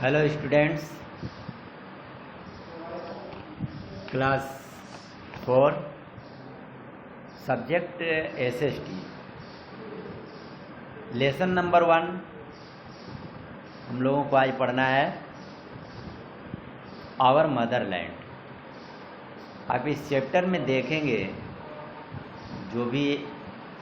Hello students, class 4 subject SST lesson number 1 हम लोगों को आज पढ़ना है आवर मदरलैंड। आप इस चैप्टर में देखेंगे, जो भी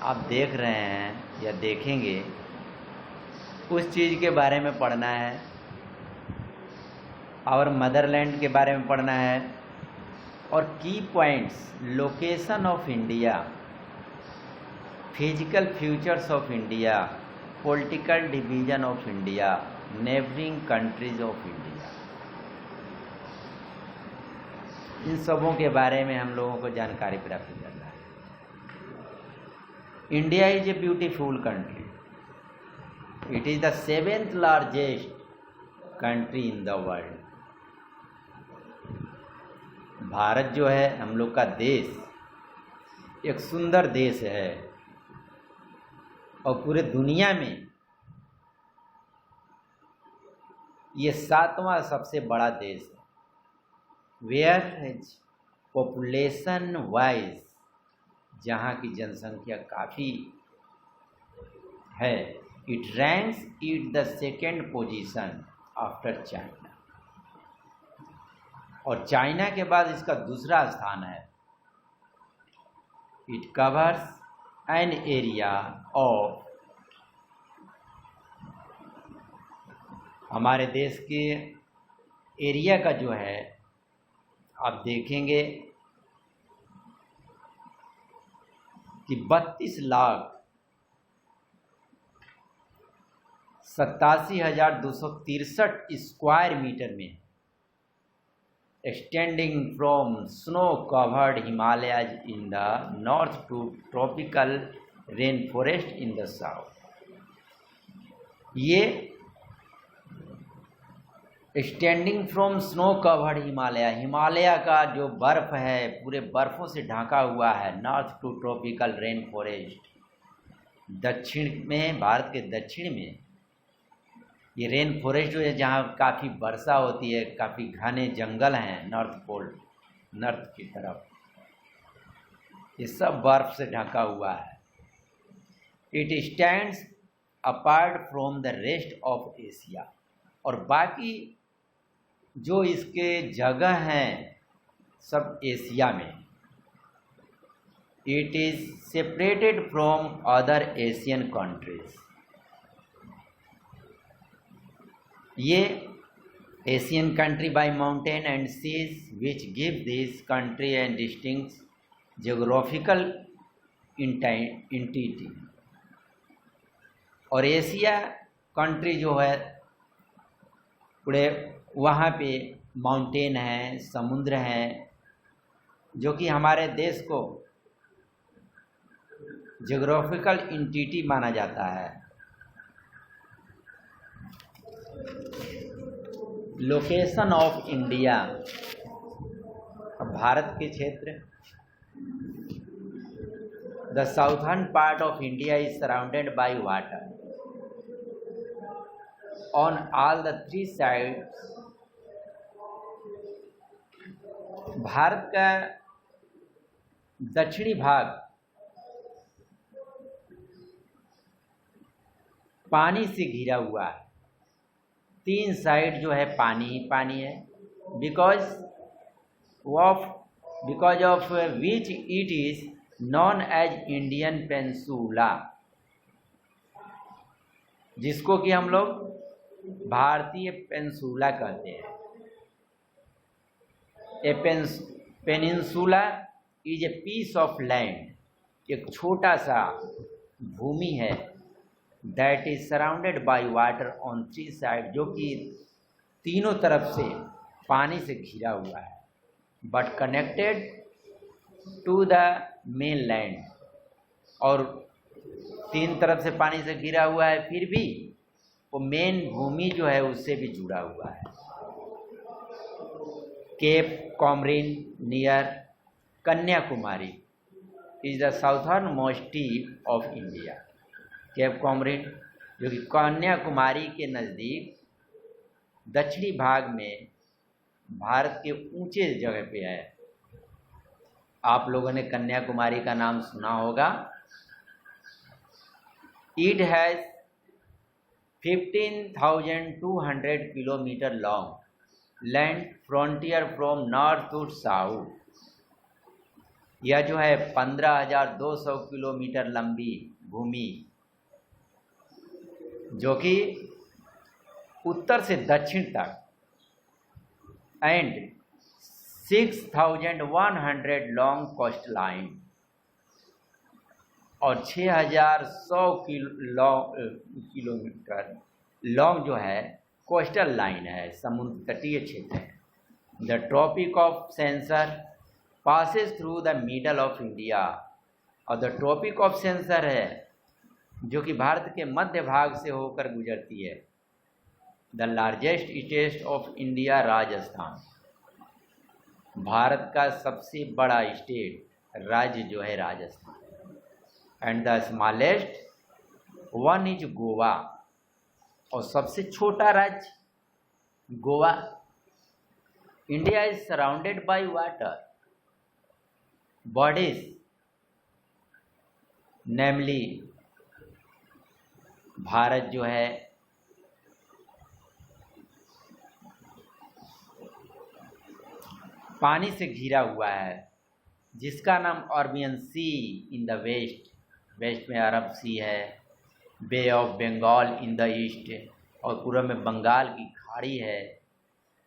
आप देख रहे हैं या देखेंगे उस चीज़ के बारे में पढ़ना है। आवर मदरलैंड के बारे में पढ़ना है और की points, location of India, physical features of India, political division of India, neighbouring countries of India, इन सबों के बारे में हम लोगों को जानकारी प्राप्त करना है। India is a beautiful country. It is the 7th largest country in the world. Bharat जो है हम लोग का देश एक सुंदर देश है और पूरे दुनिया में ये 7वां सबसे बड़ा देश है। वेयर इज पॉपुलेशन वाइज, जहाँ की जनसंख्या काफ़ी है, it ranks it the 2nd position after China, और चाइना के बाद इसका दूसरा स्थान है। It covers an area of, हमारे देश के एरिया का जो है आप देखेंगे कि 32,87,263 स्क्वायर मीटर में, extending from snow-covered Himalayas in the north to tropical rainforest in the south। ये extending from snow-covered Himalaya, Himalaya का जो बर्फ है पूरे बर्फ़ों से ढका हुआ है, north to tropical rain forest, दक्षिण में, भारत के दक्षिण में ये रेन फॉरेस्ट जो है जहाँ काफ़ी वर्षा होती है, काफ़ी घने जंगल हैं, नॉर्थ पोल, नॉर्थ की तरफ, ये सब बर्फ से ढका हुआ है। It stands apart from the rest of Asia, और बाकी जो इसके जगह हैं सब एशिया में। It is separated from other Asian countries. ये Asian country by mountain and seas which give this country and distinct geographical entity. और एशिया कंट्री जो है पूरे वहाँ पे माउंटेन हैं, समुद्र हैं, जो कि हमारे देश को जियोग्राफिकल इंटिटी माना जाता है। लोकेशन ऑफ इंडिया, भारत के क्षेत्र, the southern part of India is surrounded by water on all the 3 sides. Bharat का दक्षिणी भाग पानी से घिरा हुआ है, 3 साइड जो है पानी ही पानी है। Because of which it is known as Indian peninsula, जिसको कि हम लोग भारतीय पेंसुला कहते हैं। A peninsula is a piece of land, एक छोटा सा भूमि है, that is surrounded by water on 3 side, जो कि तीनों तरफ से पानी से घिरा हुआ है, but connected to the mainland, और 3 तरफ से पानी से घिरा हुआ है, फिर भी वो मेन भूमि जो है उससे भी जुड़ा हुआ है। Cape Comorin near Kanyakumari is the southernmost tip of India. Cape Comorin जो कि कन्याकुमारी के नज़दीक दक्षिणी भाग में भारत के ऊंचे जगह पे है। आप लोगों ने कन्याकुमारी का नाम सुना होगा। It has 15,200 kilometre long land frontier from north to south. यह जो है 15,200 किलोमीटर लंबी भूमि जो कि उत्तर से दक्षिण तक एंड 6,100 लॉन्ग कोस्ट लाइन और 6,100 किलोमीटर लॉन्ग जो है कोस्टल लाइन है, समुद्र तटीय क्षेत्र है। The Tropic of Cancer passes through the middle of India, और द ट्रॉपिक ऑफ कैंसर है जो कि भारत के मध्य भाग से होकर गुजरती है। The largest state of India Rajasthan, Bharat का सबसे बड़ा स्टेट राज्य जो है Rajasthan. And the smallest one is Goa, और सबसे छोटा राज्य Goa. India is surrounded by water bodies namely, Bharat जो है पानी से घिरा हुआ है, जिसका नाम Arabian sea in the west में अरब सी है, bay of Bengal in the east, और पूर्व में बंगाल की खाड़ी है,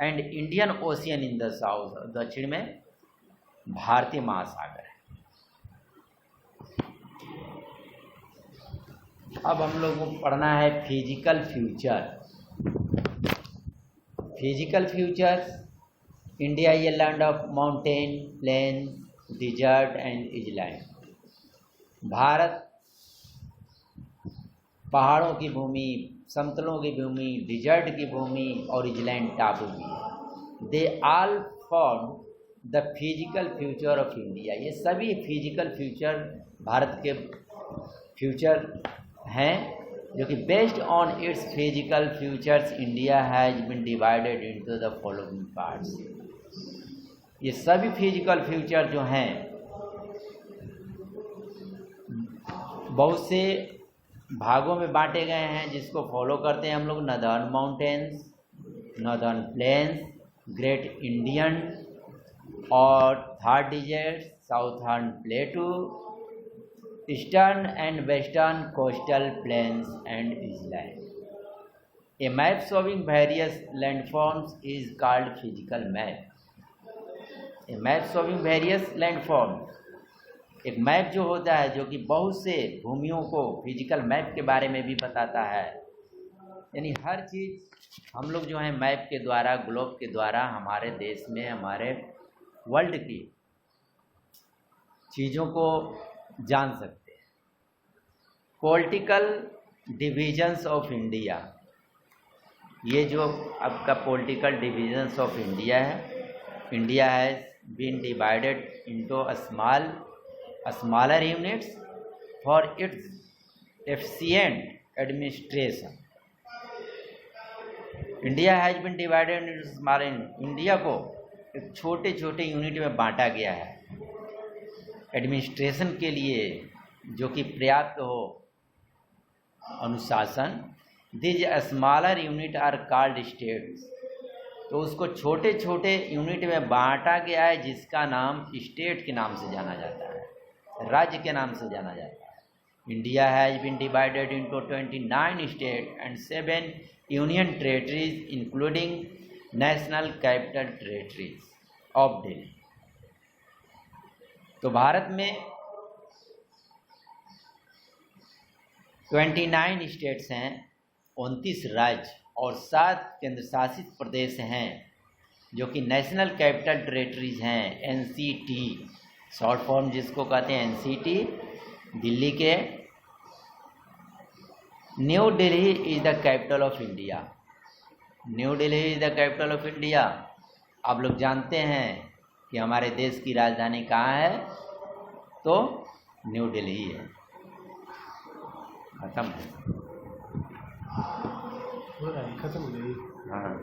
and Indian ocean in the south, दक्षिण में भारतीय महासागर है। अब हम लोग को पढ़ना है physical feature. Physical feature, India is a land of mountain, plain, desert and island. भारत पहाड़ों की भूमि, समतलों की भूमि, डिजर्ट की भूमि और इजलैंड टापू की। They all form the physical future of India. ये सभी फिजिकल फ्यूचर भारत के फ्यूचर हैं, जो कि based on its physical features India has been divided into the following parts. ये सभी फिजिकल फ्यूचर जो हैं बहुत से भागों में बांटे गए हैं, जिसको फॉलो करते हैं हम लोग। Northern mountains, northern plains, great Indian और Thar desert, southern plateau, eastern and western coastal plains and island. A map showing various landforms is called physical map. A map showing various landforms, एक map जो होता है जो कि बहुत से भूमियों को फिजिकल मैप के बारे में भी बताता है। यानी हर चीज़ हम लोग जो है मैप के द्वारा, ग्लोब के द्वारा हमारे देश में, हमारे वर्ल्ड की चीज़ों को जान सकते हैं। पॉलिटिकल डिविजन्स ऑफ इंडिया, ये जो आपका पॉलिटिकल डिविजन्स ऑफ इंडिया है, India has been divided into smaller units for its efficient administration. India has been divided into small. इंडिया को एक छोटे छोटे यूनिट में बांटा गया है एडमिनिस्ट्रेशन के लिए, जो कि पर्याप्त हो अनुशासन। These smaller unit are called states, तो उसको छोटे छोटे यूनिट में बांटा गया है, जिसका नाम स्टेट के नाम से जाना जाता है, राज्य के नाम से जाना जाता है। India has been divided into 29 state and 7 union territories including national capital territories of Delhi. तो भारत में 29 स्टेट्स हैं, 29 राज्य और 7 केंद्र शासित प्रदेश हैं, जो कि नेशनल कैपिटल टेरेटरीज हैं, एनसीटी शॉर्ट फॉर्म जिसको कहते हैं एनसीटी। दिल्ली के new Delhi is the capital of India. New Delhi is the capital of India. आप लोग जानते हैं कि हमारे देश की राजधानी कहाँ है, तो न्यू दिल्ली है। खत्म। हो रहा है, खत्म हो गई। हाँ